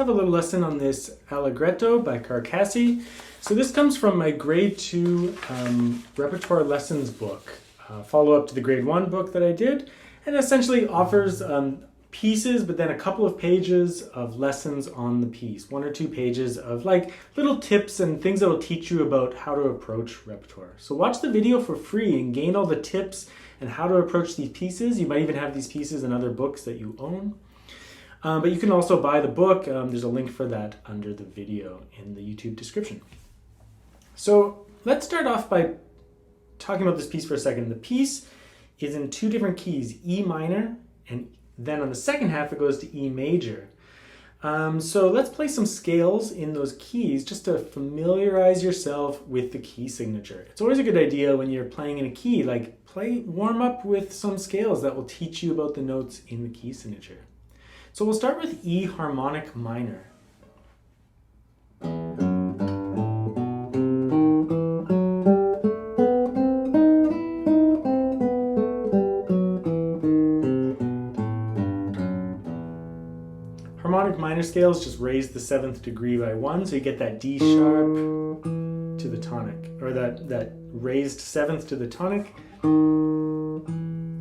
have a little lesson on this Allegretto by Carcassi. So this comes from my Grade 2 Repertoire Lessons book, follow-up to the Grade 1 book that I did, and essentially offers pieces, but then a couple of pages of lessons on the piece. 1 or 2 pages of like little tips and things that will teach you about how to approach repertoire. So watch the video for free and gain all the tips and how to approach these pieces. You might even have these pieces in other books that you own. But you can also buy the book. There's a link for that under the video in the YouTube description. So let's start off by talking about this piece for a second. The piece is in 2 different keys, E minor, and then on the second half it goes to E major. So let's play some scales in those keys just to familiarize yourself with the key signature. It's always a good idea when you're playing in a key, like warm up with some scales that will teach you about the notes in the key signature. So we'll start with E harmonic minor. Harmonic minor scales just raise the 7th degree by 1, so you get that D sharp to the tonic, or that raised 7th to the tonic,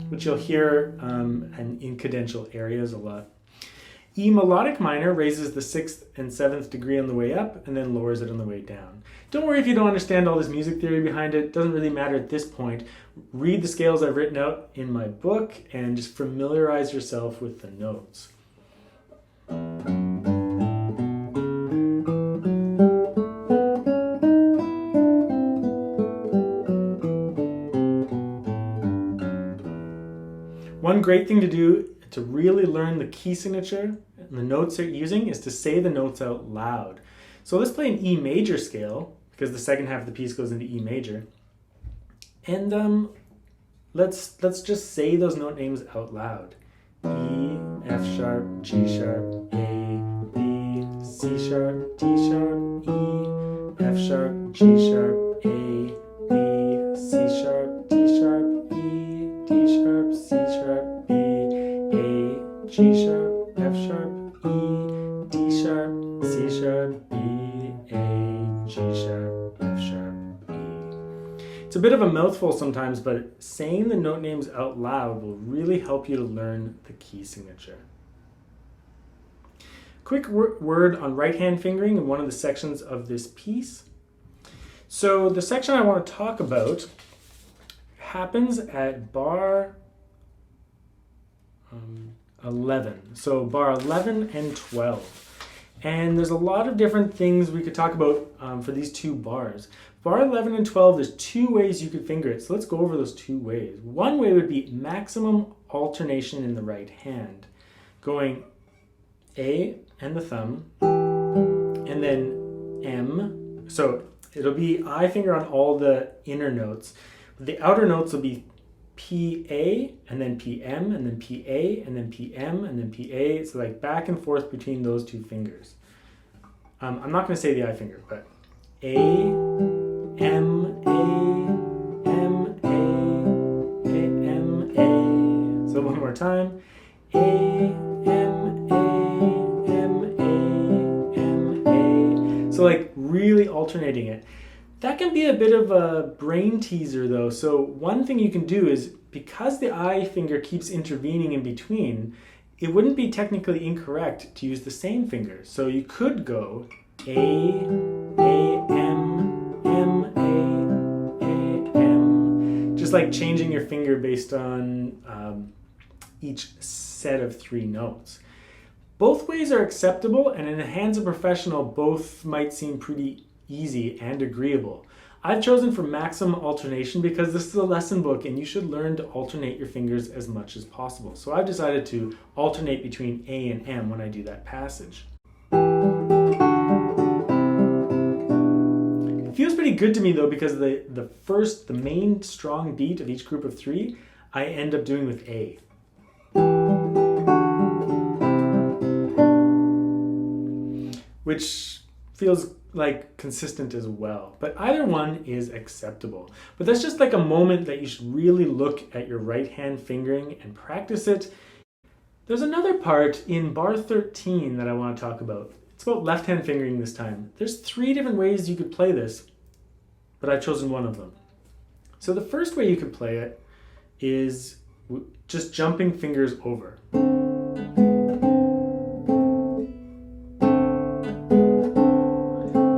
which you'll hear in cadential areas a lot. E melodic minor raises the 6th and 7th degree on the way up and then lowers it on the way down. Don't worry if you don't understand all this music theory behind it. It doesn't really matter at this point. Read the scales I've written out in my book and just familiarize yourself with the notes. One great thing to do to really learn the key signature and the notes they're using is to say the notes out loud. So let's play an E major scale because the second half of the piece goes into E major. And let's just say those note names out loud. E, F sharp, G sharp, A, B, C sharp, D sharp, E, F sharp, G sharp, A, B, C sharp, D sharp, E, D sharp, C sharp, B, A, G sharp, F sharp, E, D sharp, C sharp, B, A, G sharp, F sharp, E. It's a bit of a mouthful sometimes, but saying the note names out loud will really help you to learn the key signature. Quick word on right hand fingering in one of the sections of this piece. So the section I want to talk about happens at bar 11. So bar 11 and 12. And there's a lot of different things we could talk about for these 2 bars. Bar 11 and 12, there's 2 ways you could finger it. So let's go over those 2 ways. One way would be maximum alternation in the right hand. Going A and the thumb, and then M. So it'll be I finger on all the inner notes. The outer notes will be PA, and then PM, and then PA, and then PM, and then PA. So like back and forth between those 2 fingers. I'm not going to say the I finger, but A, M, A, M, A, M, A. So one more time. A, M, A, M, A, M, A. So like really alternating it. That can be a bit of a brain teaser though. So one thing you can do is, because the I finger keeps intervening in between, it wouldn't be technically incorrect to use the same finger. So you could go A, M, M, A, M. Just like changing your finger based on each set of 3 notes. Both ways are acceptable, and in the hands of a professional, both might seem pretty easy and agreeable. I've chosen for maximum alternation because this is a lesson book and you should learn to alternate your fingers as much as possible. So I've decided to alternate between A and M when I do that passage. It feels pretty good to me though, because the main strong beat of each group of 3, I end up doing with A. Which feels like consistent as well, but either one is acceptable. But that's just like a moment that you should really look at your right hand fingering and practice it. There's another part in bar 13 that I want to talk about. It's about left-hand fingering this time. There's 3 different ways you could play this, but I've chosen one of them. So the first way you could play it is just jumping fingers over.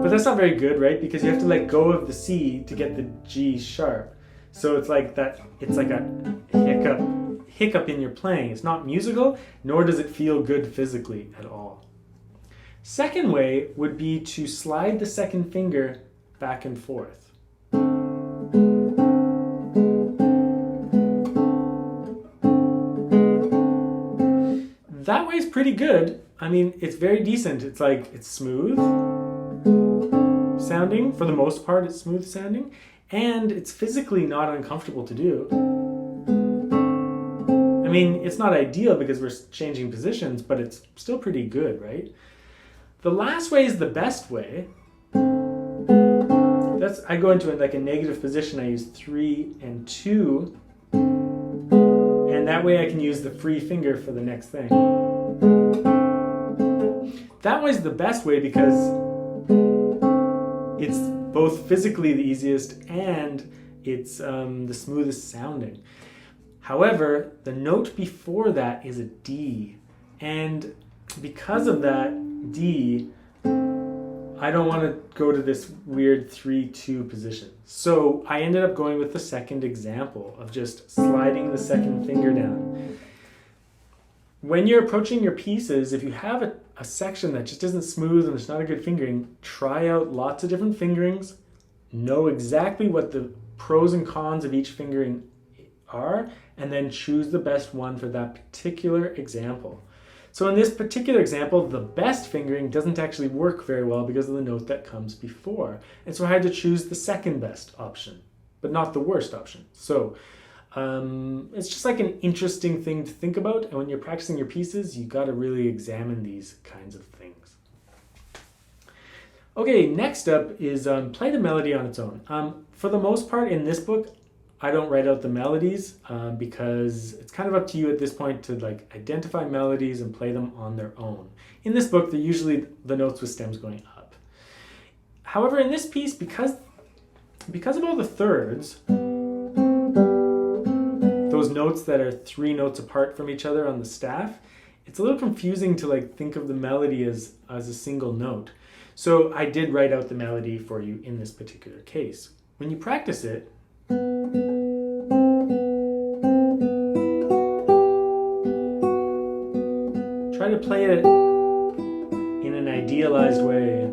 But that's not very good, right? Because you have to let go of the C to get the G sharp. So it's like that, it's like a hiccup in your playing. It's not musical, nor does it feel good physically at all. Second way would be to slide the second finger back and forth. That way is pretty good. I mean, it's very decent. It's like, it's smooth sounding. For the most part, it's smooth sounding. And it's physically not uncomfortable to do. I mean, it's not ideal because we're changing positions, but it's still pretty good, right? The last way is the best way. I go into like a negative position. I use 3 and 2. And that way I can use the free finger for the next thing. That way is the best way because it's both physically the easiest and it's the smoothest sounding. However, the note before that is a D. And because of that D, I don't want to go to this weird 3-2 position. So I ended up going with the second example of just sliding the second finger down. When you're approaching your pieces, if you have a section that just isn't smooth and it's not a good fingering, try out lots of different fingerings, know exactly what the pros and cons of each fingering are, and then choose the best one for that particular example. So in this particular example, the best fingering doesn't actually work very well because of the note that comes before. And so I had to choose the second best option, but not the worst option. So it's just like an interesting thing to think about. And when you're practicing your pieces, you got to really examine these kinds of things. Okay, next up is play the melody on its own. For the most part in this book, I don't write out the melodies because it's kind of up to you at this point to like identify melodies and play them on their own. In this book, they're usually the notes with stems going up. However, in this piece, because of all the thirds, those notes that are 3 notes apart from each other on the staff, it's a little confusing to like think of the melody as a single note. So I did write out the melody for you in this particular case. When you practice it, try to play it in an idealized way.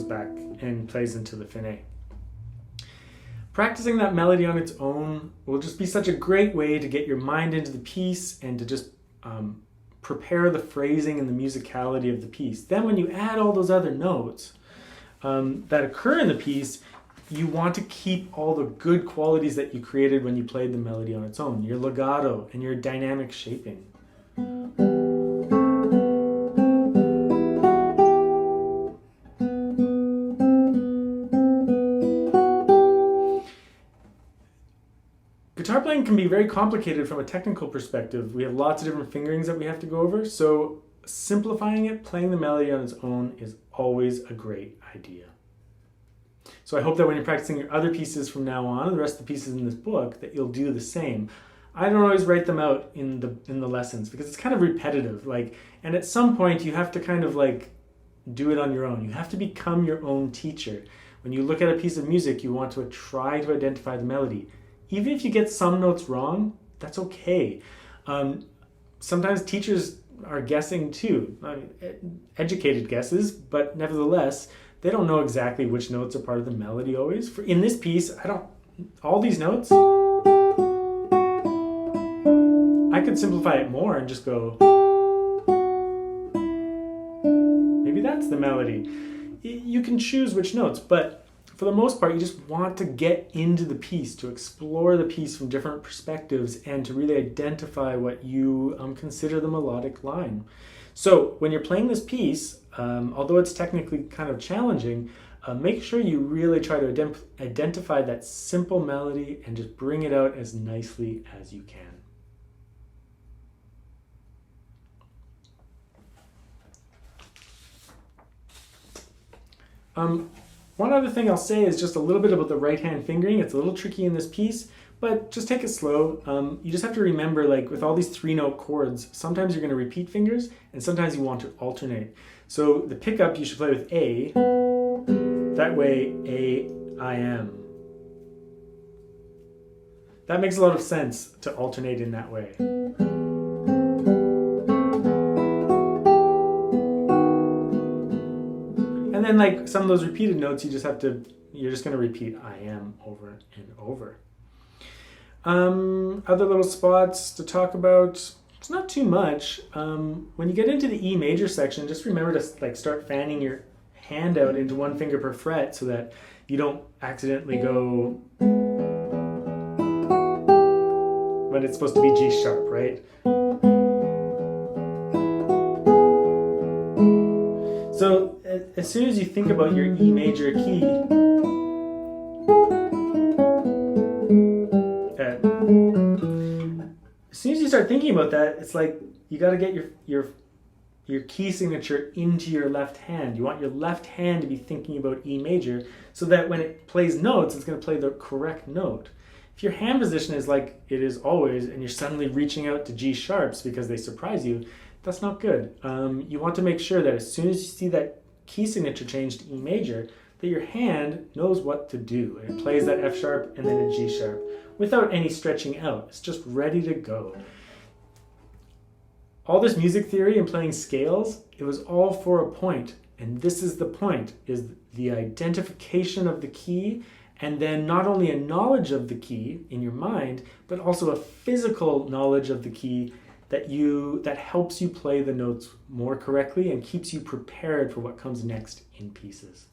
Back and plays into the fin A. Practicing that melody on its own will just be such a great way to get your mind into the piece and to just prepare the phrasing and the musicality of the piece. Then when you add all those other notes that occur in the piece, you want to keep all the good qualities that you created when you played the melody on its own, your legato and your dynamic shaping. Guitar playing can be very complicated from a technical perspective. We have lots of different fingerings that we have to go over, so simplifying it, playing the melody on its own is always a great idea. So I hope that when you're practicing your other pieces from now on, the rest of the pieces in this book, that you'll do the same. I don't always write them out in the lessons because it's kind of repetitive. And at some point you have to kind of do it on your own. You have to become your own teacher. When you look at a piece of music, you want to try to identify the melody. Even if you get some notes wrong, that's okay. sometimes teachers are guessing too. I mean, educated guesses, but nevertheless, they don't know exactly which notes are part of the melody always. In this piece, all these notes, I could simplify it more and just go, maybe that's the melody. You can choose which notes, but for the most part, you just want to get into the piece, to explore the piece from different perspectives and to really identify what you consider the melodic line. So when you're playing this piece, although it's technically kind of challenging, make sure you really try to identify that simple melody and just bring it out as nicely as you can. One other thing I'll say is just a little bit about the right hand fingering. It's a little tricky in this piece, but just take it slow. You just have to remember, like with all these 3-note chords, sometimes you're going to repeat fingers and sometimes you want to alternate. So the pickup you should play with A, that way A, I am. That makes a lot of sense to alternate in that way. And then like some of those repeated notes, you're just going to repeat I am over and over. Other little spots to talk about, it's not too much. When you get into the E major section, just remember to like start fanning your hand out into one finger per fret so that you don't accidentally go when it's supposed to be G sharp, right? So as soon as you think about your E major key, as soon as you start thinking about that, it's like you got to get your key signature into your left hand. You want your left hand to be thinking about E major so that when it plays notes, it's going to play the correct note. If your hand position is like it is always and you're suddenly reaching out to G sharps because they surprise you, that's not good. You want to make sure that as soon as you see that key signature change to E major, that your hand knows what to do. It plays that F sharp and then a G sharp without any stretching out. It's just ready to go. All this music theory and playing scales, it was all for a point. And this is the point, is the identification of the key, and then not only a knowledge of the key in your mind, but also a physical knowledge of the key that helps you play the notes more correctly and keeps you prepared for what comes next in pieces.